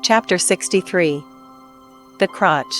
Chapter 63. The Crotch.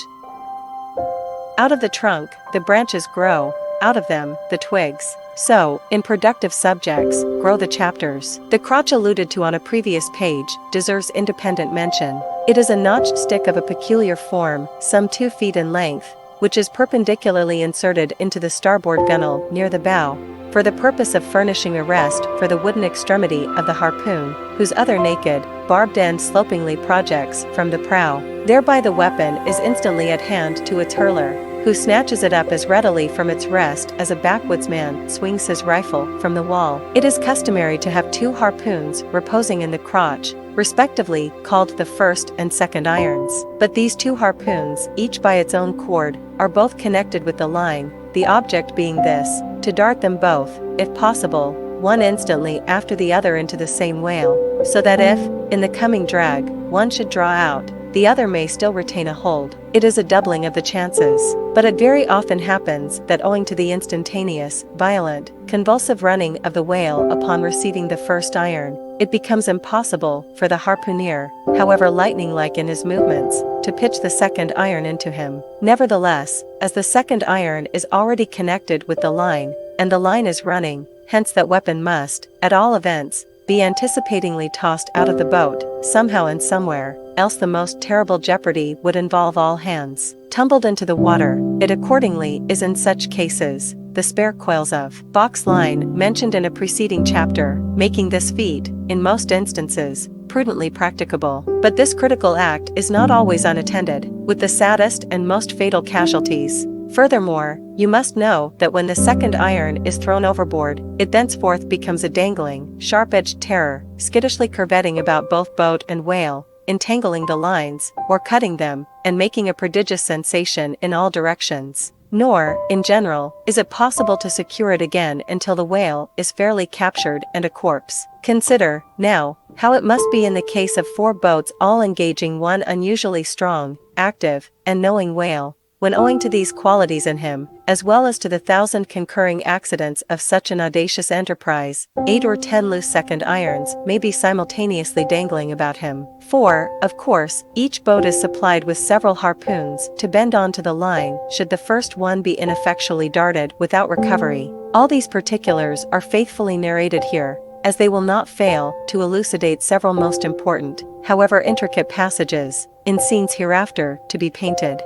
Out of the trunk, the branches grow, out of them, the twigs. So, in productive subjects, grow the chapters. The crotch alluded to on a previous page deserves independent mention. It is a notched stick of a peculiar form, some 2 feet in length, which is perpendicularly inserted into the starboard gunwale near the bow, for the purpose of furnishing a rest for the wooden extremity of the harpoon, whose other naked, barbed end slopingly projects from the prow. Thereby the weapon is instantly at hand to its hurler, who snatches it up as readily from its rest as a backwoodsman swings his rifle from the wall. It is customary to have 2 harpoons reposing in the crotch, respectively called the first and second irons. But these 2 harpoons, each by its own cord, are both connected with the line, the object being this, to dart them both, if possible, one instantly after the other into the same whale, so that if, in the coming drag, one should draw out, the other may still retain a hold. It is a doubling of the chances, but it very often happens that owing to the instantaneous, violent, convulsive running of the whale upon receiving the first iron, it becomes impossible for the harpooner, however lightning-like in his movements, to pitch the second iron into him. Nevertheless, as the second iron is already connected with the line, and the line is running, hence that weapon must, at all events, be anticipatingly tossed out of the boat, somehow and somewhere, else the most terrible jeopardy would involve all hands tumbled into the water. It accordingly is in such cases, the spare coils of box line mentioned in a preceding chapter, making this feat, in most instances, prudently practicable. But this critical act is not always unattended with the saddest and most fatal casualties. Furthermore, you must know that when the second iron is thrown overboard, it thenceforth becomes a dangling, sharp-edged terror, skittishly curvetting about both boat and whale, entangling the lines, or cutting them, and making a prodigious sensation in all directions. Nor, in general, is it possible to secure it again until the whale is fairly captured and a corpse. Consider, now, how it must be in the case of 4 boats all engaging one unusually strong, active, and knowing whale, when owing to these qualities in him, as well as to the 1,000 concurring accidents of such an audacious enterprise, 8 or 10 loose second irons may be simultaneously dangling about him. For, of course, each boat is supplied with several harpoons to bend onto the line should the first one be ineffectually darted without recovery. All these particulars are faithfully narrated here, as they will not fail to elucidate several most important, however intricate passages, in scenes hereafter to be painted.